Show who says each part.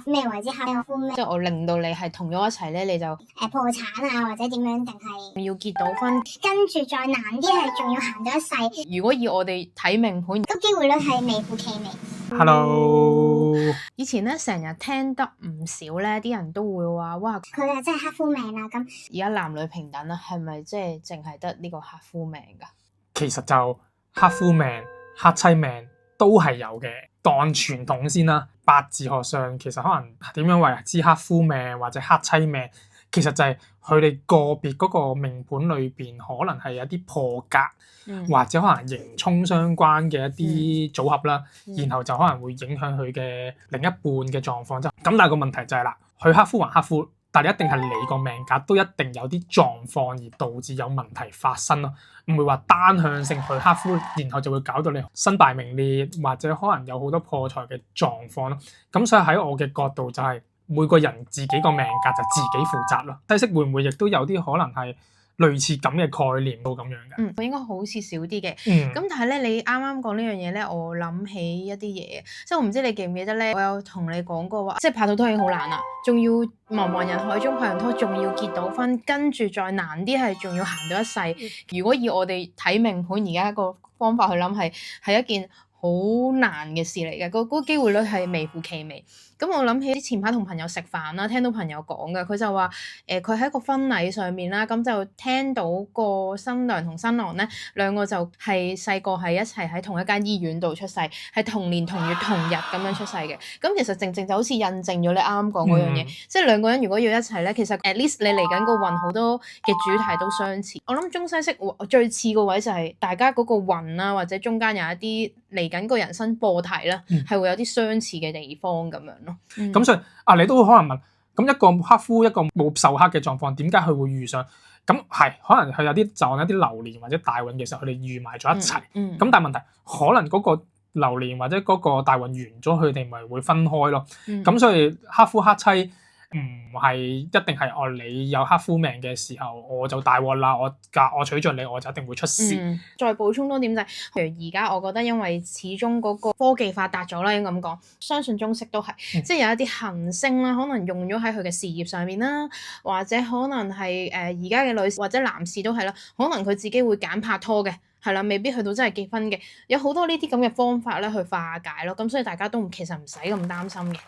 Speaker 1: 咩為之黑夫咩？
Speaker 2: 即係我令到你係同咗一齊咧，你就
Speaker 1: 破產啊，或者點樣，定係
Speaker 2: 要結到婚，
Speaker 1: 跟住再難啲係仲要行咗一世。
Speaker 2: 如果以我哋睇命盤，
Speaker 1: 個機會率係微乎其微。
Speaker 3: Hello，
Speaker 2: 以前咧成日聽得唔少咧，啲人都會話哇，
Speaker 1: 佢係真係黑夫命啦。咁
Speaker 2: 而家男女平等啦，係咪即係淨係得呢個黑夫命㗎？
Speaker 3: 其實就黑夫命、黑妻命都係有嘅。當傳統先啦，八字學上其實可能點樣為之黑夫命或者黑妻命，其實就係佢哋個別嗰個命盤裏邊可能係有啲破格，或者可能刑沖相關嘅一啲組合啦，然後就可能會影響佢嘅另一半嘅狀況。咁但係個問題就係啦，佢黑夫還黑夫，但係一定係你個命格都一定有啲狀況而導致有問題發生咯，唔會話單向性去黑夫，然後就會搞到你身敗名裂，或者可能有好多破財嘅狀況咯。咁所以喺我嘅角度就係每個人自己個命格就自己負責咯。西式會唔會亦都有啲可能係類似咁嘅概念到咁樣嘅？
Speaker 2: 我應該好似少啲嘅。咁但係咧，你啱啱講呢樣嘢咧，我諗起一啲嘢，即係我唔知你記唔記得咧，我有同你講過話，即係拍到拖已經好難啦，仲要茫茫人海中拍完拖，仲要結到婚，跟住再難啲係仲要行到一世。如果以我哋睇命盤而家個方法去諗，係一件好難嘅事嚟嘅，嗰個機會率係微乎其微。咁我諗起前排同朋友食飯啦，聽到朋友講嘅，佢就話佢喺個婚禮上面啦，咁就聽到個新娘同新郎咧兩個就係細個係一齊喺同一間醫院度出世，係同年同月同日咁樣出世嘅。咁其實正正就好似印證咗你啱啱講嗰樣嘢，即係兩個人如果要一齊咧，其實 at least 你嚟緊個運好多嘅主題都相似。我諗中西式最似個位就係大家嗰個運啦，或者中間有一啲嚟緊個人生課題啦，係會有啲相似嘅地方咁樣咯。
Speaker 3: 咁所以你都會可能問，咁一個黑夫一個冇受克嘅狀況，點解佢會遇上？咁係可能佢有啲撞一啲流年或者大運嘅時候，佢哋遇埋咗一齊。咁但係問題可能嗰個流年或者嗰個大運完咗，佢哋咪會分開咯。咁所以黑夫黑妻唔係一定係你有黑夫命嘅時候我就大鑊啦，我娶咗你我就一定會出事。
Speaker 2: 再補充多點就係，譬如而家我覺得因為始終嗰個科技發達咗啦，應該咁講，相信中式都係，即係有一啲行星啦，可能用咗喺佢嘅事業上面啦，或者可能係而家嘅女士或者男士都係啦，可能佢自己會揀拍拖嘅，係啦，未必去到真係結婚嘅，有好多呢啲咁嘅方法咧去化解咯，咁所以大家都其實唔使咁擔心嘅。